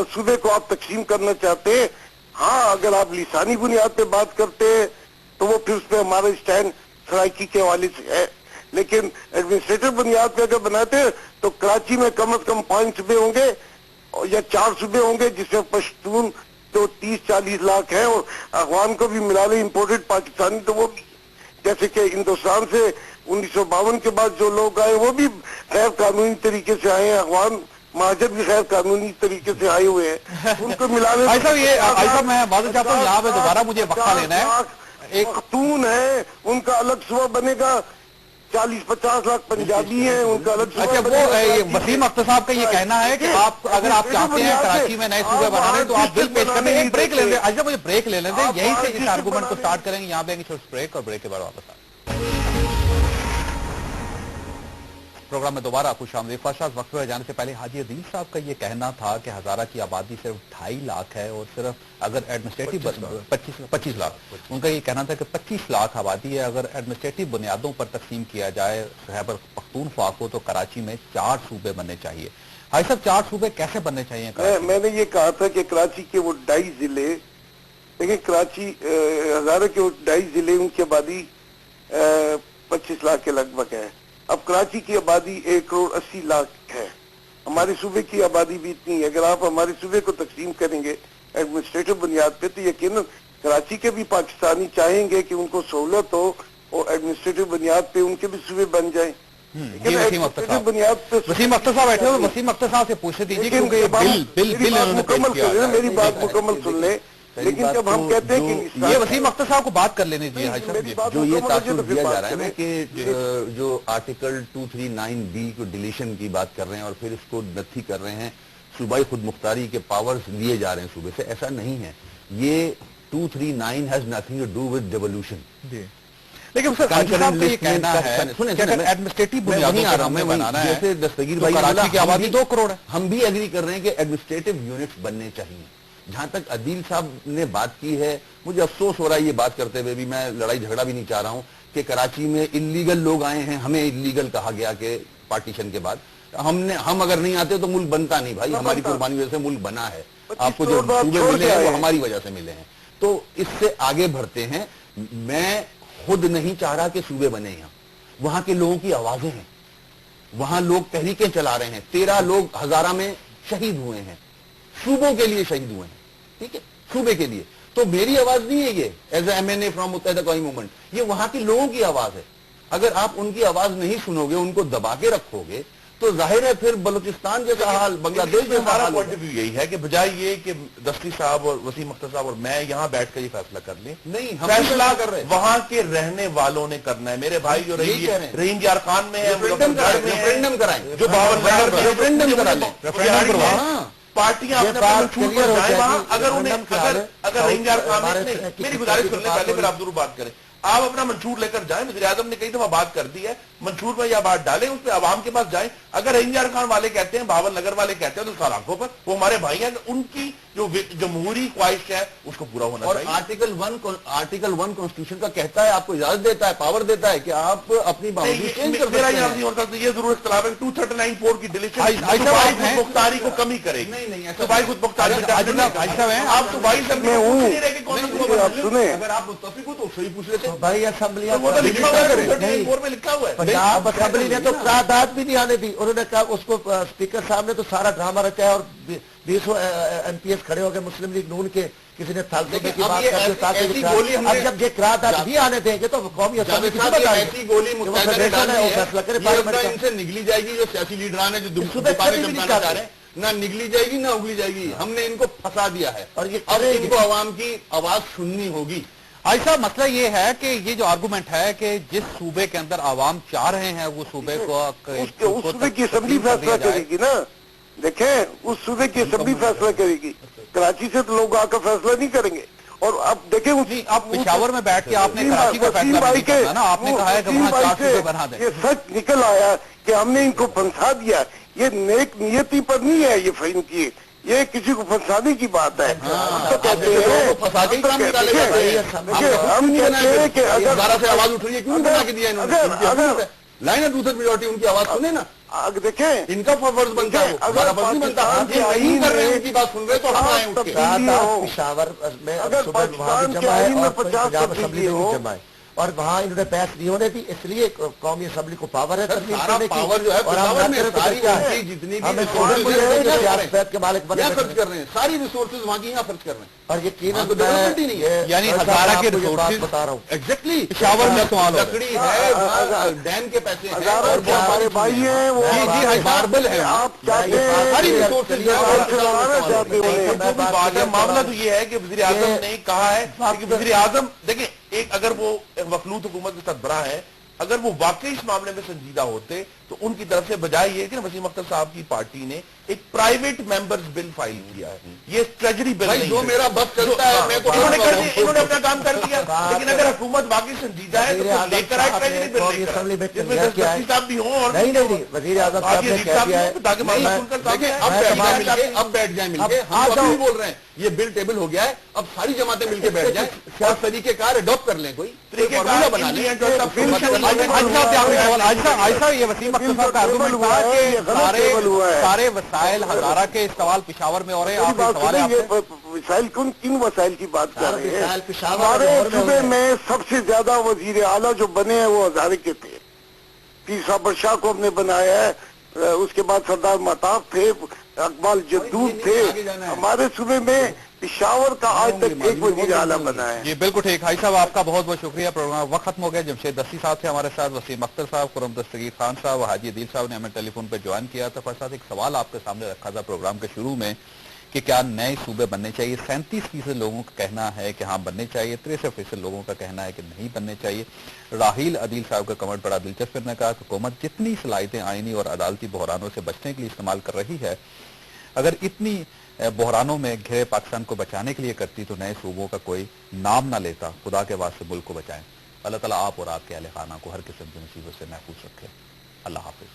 सूबे को आप तकसीम करना चाहते हैं। हाँ, अगर आप लिसानी बुनियाद पे बात करते हैं तो वो फिर उस पर हमारा स्टैंड सराइकी के हवाले से है, लेकिन एडमिनिस्ट्रेटिव बुनियाद पे अगर बनाते हैं तो कराची में कम से कम 5 सूबे होंगे या 4 सूबे होंगे, जिसमें पश्तून तो 30-40 लाख है और अफगान को भी मिला ले इम्पोर्टेड पाकिस्तानी, तो वो भी जैसे कि हिंदुस्तान से 1952 के बाद जो लोग आए वो भी गैर कानूनी तरीके से आए हैं, अफगान महाजर भी गैर कानूनी तरीके से आए हुए हैं, उनको मिला ले। मैं बात चाहता हूँ, यहाँ पे दोबारा मुझे वक्फा लेना है। एक खतून है, उनका अलग सूबा बनेगा, 40-50 लाख पंजाबी हैं, उनका अलग सूबा। अच्छा, वो वसीम अख्तर साहब का ये कहना है कि आप अगर आप चाहते हैं कराची में नए सूबे बनाने तो आप बिल पेश करने, एक ब्रेक ले लें। अच्छा, मुझे ब्रेक ले लें, यहीं से इस आर्गूमेंट को स्टार्ट करेंगे। यहाँ पे छोटे ब्रेक और ब्रेक के बाद वापस प्रोग्राम में दोबारा खुशामदीद। फर्स्ट वक्त में जाने से पहले हाजी अदील साहब का ये कहना था कि हजारा की आबादी सिर्फ 2.5 लाख है और सिर्फ अगर एडमिनिस्ट्रेटिव 25 लाख, उनका ये कहना था कि 25 लाख आबादी है, अगर एडमिनिस्ट्रेटिव बुनियादों पर तकसीम किया जाए खैबर पख्तूनख्वा को तो कराची में 4 सूबे बनने चाहिए। हाई साहब, 4 सूबे कैसे बनने चाहिए? मैंने ये कहा था कि कराची के वो 2.5 जिले, देखिए कराची हजारा के वो 2.5 जिले, उनकी आबादी 25 लाख के लगभग है। अब कराची की आबादी 1 करोड़ 80 लाख है, हमारे सूबे की आबादी भी इतनी है। अगर आप हमारे सूबे को तकसीम करेंगे एडमिनिस्ट्रेटिव बुनियाद पे तो यकीनन कराची के भी पाकिस्तानी चाहेंगे कि उनको सहूलत हो और एडमिनिस्ट्रेटिव बुनियाद पे उनके भी सूबे बन जाए। वसीम अख्तर साहब बैठे हुए, वसीम अख्तर साहब से पूछ दीजिए क्योंकि मेरी बात मुकम्मल सुन ले। लेकिन जब हम कहते हैं कि ये वसीम अख्तर साहब को बात कर लेने दीजिए। जो ये तासुर दिया जा रहा है ना कि जो आर्टिकल 239B को डिलीशन की बात कर रहे हैं और फिर इसको नथी कर रहे हैं, सूबाई खुद मुख्तारी के पावर्स लिए जा रहे हैं सूबे से, ऐसा नहीं है। ये 239 has nothing to do with devolution. लेकिन सर साहब का ये कहना है, सुने एडमिनिस्ट्रेटिव बुनियादों पर हमें बनाना है, जैसे दस्तगीर भाई कराची की आबादी 2 करोड़ है, हम भी एग्री कर रहे हैं कि एडमिनिस्ट्रेटिव यूनिट्स बनने चाहिए। जहां तक अदील साहब ने बात की है, मुझे अफसोस हो रहा है ये बात करते हुए भी, मैं लड़ाई झगड़ा भी नहीं चाह रहा हूं कि कराची में इल्लीगल लोग आए हैं, हमें इल्लीगल कहा गया कि पार्टीशन के बाद हम अगर नहीं आते तो मुल्क बनता नहीं भाई, हमारी कुर्बानी वजह से मुल्क बना है। आपको जो सूबे मिले हैं वो हमारी वजह से मिले हैं, तो इससे आगे बढ़ते हैं। मैं खुद नहीं चाह रहा कि सूबे बने, यहाँ वहां के लोगों की आवाजें हैं, वहां लोग तहरीकें चला रहे हैं। 13 लोग हजारा में शहीद हुए हैं, सूबों के लिए शहीद हुए हैं, ठीक है, सूबे के लिए। तो मेरी आवाज नहीं है ये एज ए MNA फ्रॉम मुत्तहिदा कौमी मूवमेंट, ये वहां के लोगों की आवाज है। अगर आप उनकी आवाज नहीं सुनोगे, उनको दबा के रखोगे, तो जाहिर है फिर बलूचिस्तान जैसा हाल, बांग्लादेश जैसा हाल। पॉइंट ऑफ व्यू यही है कि बजाय ये कि दस्ती साहब और वसीम अख्तर साहब और मैं यहाँ बैठ कर ये फैसला कर लें, नहीं, हम फैसला कर रहे हैं वहां के रहने वालों ने करना है। मेरे भाई जो रहीम यार खान में है, रेफरेंडम कराएं, जो रेफरेंडम करा लें, पार्टियां मंशूर पर जाए वहां। अगर उन्हें अगर रहीम यार खान मेरी गुजारिश करने पहले फिर आप जरूर बात करें, आप अपना मंशूर लेकर जाएं। वज़ीर आज़म ने कई दफा बात कर दी है, मंशूर में या बात डालें, उस पर आवाम के पास जाएं। अगर रहीम यार खान वाले कहते हैं, बावल नगर वाले कहते हैं तो साल आंखों पर, वो हमारे भाई हैं, उनकी जो जमहूरी ख्वाहिश है उसको पूरा होना और चाहिए। आर्टिकल 1 कॉन्स्टिट्यूशन का कहता है, आपको इजाजत देता है, पावर देता है कि आप अपनी बाउंड्री चेंज कर मेरा सकते यहाँ हैं। नहीं होता, तो ये जरूर इख्तलाफ है। 239(4) की डिलीशन सूबाई खुद मुख्तारी को कमी करेगी। नहीं, ऐसा सूबाई खुद मुख्तारी आप सूबाई से मैं हूँ। नहीं रहे कि कौन सा आप सुने, अगर आप मुत्तफिक हो तो सही पूछ लेते हैं। भाई असेंबली वो तो लिखा हुआ है, 239(4) में लिखा हुआ है। पंजाब असेंबली ने तो करारदाद भी नहीं आने दी। उन्होंने कहा, उसको स्पीकर साहब ने तो सारा ड्रामा रचा है और 20 MPs खड़े हो गए मुस्लिम लीग नून के, किसी ने थाल की बात करके अब जब ये करारदाद भी आने देंगे तो कौमी असेंबली ऐसी गोली मुत्तहिदा ने डाल दी है, फैसला करे ये पार्लियामेंट अपना का। इनसे निगली जाएगी। जो सियासी लीडरान है, जो सुबह दुकानें कभी भी नहीं चमकाना चाह चाहते। रहे हैं, ना निगली जाएगी ना उगली जाएगी। हमने इनको फंसा दिया है और ये अब करेंगे। इनको आवाम की आवाज सुननी होगी। ऐसा मसला ये है कि ये जो आर्गूमेंट है कि जिस सूबे के अंदर आवाम चाह रहे हैं वो सूबे को उस सूबे की असेंबली फैसला करेगी ना। देखें, उस सूबे की असेंबली फैसला करेगी, कराची से तो लोग आकर फैसला नहीं करेंगे। और अब देखें, आप पेशावर में बैठ के आपने कराची का फैसला नहीं करना ना, आपने कहा है कि वहाँ 4 सूबे बना दें। ये सच निकल आया कि हमने इनको फंसा दिया। ये नेक नियति पर नहीं है ये फाइन किए, ये किसी को फंसाने की बात है। तो कहते हैं फंसा के काम निकाले जाते हैं। हम कहते हैं कि अगर दोबारा से आवाज उठ रही है, क्यों बना के दिया इन्होंने? लाइन ऑफ दूसरी मेजॉरिटी उनकी आवाज सुने ना। देखें, इनका फर्ज बनता है, हमारा फर्ज नहीं बनता। हम नहीं कर रहे हैं, उनकी बात सुन रहे तो हम आए उठ के। पेशावर में अगर सुबह वहाँ भी पाकिस्तान के जमा है आईन में और 50 पंजाब असेंबली में हो, भी जमा है और वहाँ इन्होंने बहस नहीं होने दी, इसलिए कौमी असेंबली को पावर है तरमीम सारा करने की। पावर जो है और हम पेशावर में ना करें तो सारी क्या है? उनकी जितनी भी हमें रिसोर्सेज सोचना हैं, चाहिए कि यहाँ सियासत के मालिक बने यहाँ खर्च कर रहे हैं, सारी रिसोर्सेज वहाँ की यहाँ खर्च कर रहे हैं। और यकीनन वहाँ तो डेवलपमेंट ही नहीं है। यानी हजारा के रिसोर्सेज बता रहा हूँ। एग्जैक्टली पेशावर में सवाल हो लकड़ी है, वहाँ डैम के पैसे हैं हजारों और के हमारे भाई हैं वो। मार्बल है, आप चाहते हैं सारी रिसोर्सेज चाहते हैं। बात है, मामला तो ये है कि वज़ीर आज़म ने कहा है कि वज़ीर आज़म देखिए, एक अगर वो मखलूत हुकूमत के सरबराह है, अगर वो वाकई इस मामले में संजीदा होते तो उनकी तरफ से बजाय ये कि वसीम अख्तर साहब की पार्टी ने एक प्राइवेट मेंबर्स बिल फाइल किया है, ये ट्रेजरी बिल नहीं जो है। मेरा बस चलता है मैं तो इन्होंने अपना काम कर दिया। लेकिन अगर हुकूमत वाकई संजीदा है तो लेकर आए ट्रेजरी बिल लेकर, जिसमें दस्तगी साहब भी हों और नहीं वज़ीर आज़म साहब ने कह दिया है, ताकि मामला सुनकर देखिए अब बैठ जाए मिलके। हम अभी बोल रहे हैं ये बिल टेबल हो गया है, अब सारी जमातें मिलके बैठ जाए और तरीकेकार अडॉप्ट कर लें, कोई फॉर्मूला बना लें। ये वसीम अख्तर साहब का आर्गूमेंट था कि सारे वसाइल हजारा के इस्तेमाल पेशावर में हो रहे हैं। आप सवाल है वसाइल किन वसाइल की बात कर रहे हैं? पेशावर हमारे सूबे में सबसे ज्यादा वजीर आला जो बने हैं वो हजारे के थे। पीर साबर शाह को हमने बनाया है, उसके बाद सरदार महताब थे, अकबाल जद्दूद थे। हमारे सूबे में पेशावर का आज तक एक वजीर आला बना है। जी बिल्कुल ठीक। हाई साहब आपका बहुत बहुत शुक्रिया। प्रोग्राम वक्त खत्म हो गया। जमशेद दस्ती साहब थे हमारे साथ, वसीम अख्तर साहब, खुर्रम दस्तगीर खान साहब, हाजी अदील साहब ने हमें टेलीफोन पर ज्वाइन किया था। फरसाद एक सवाल आपके सामने रखा था प्रोग्राम के शुरू में कि क्या नए सूबे बनने चाहिए। 37% लोगों का कहना है कि हाँ बनने चाहिए, 63% लोगों का कहना है कि नहीं बनने चाहिए। राहील अदील साहब का कमेंट बड़ा दिलचस्प ने कहा कि हुकूमत जितनी सलाहियतें आईनी और अदालती बहरानों से बचने के लिए इस्तेमाल कर रही है, अगर इतनी बहरानों में घिरे पाकिस्तान को बचाने के लिए करती तो नए सूबों का कोई नाम ना लेता। खुदा के वास्ते मुल्क को बचाएं। अल्लाह ताला आप और आपके अहले खाना को हर किस्म की मुसीबत से महफूज रखे। अल्लाह हाफिज।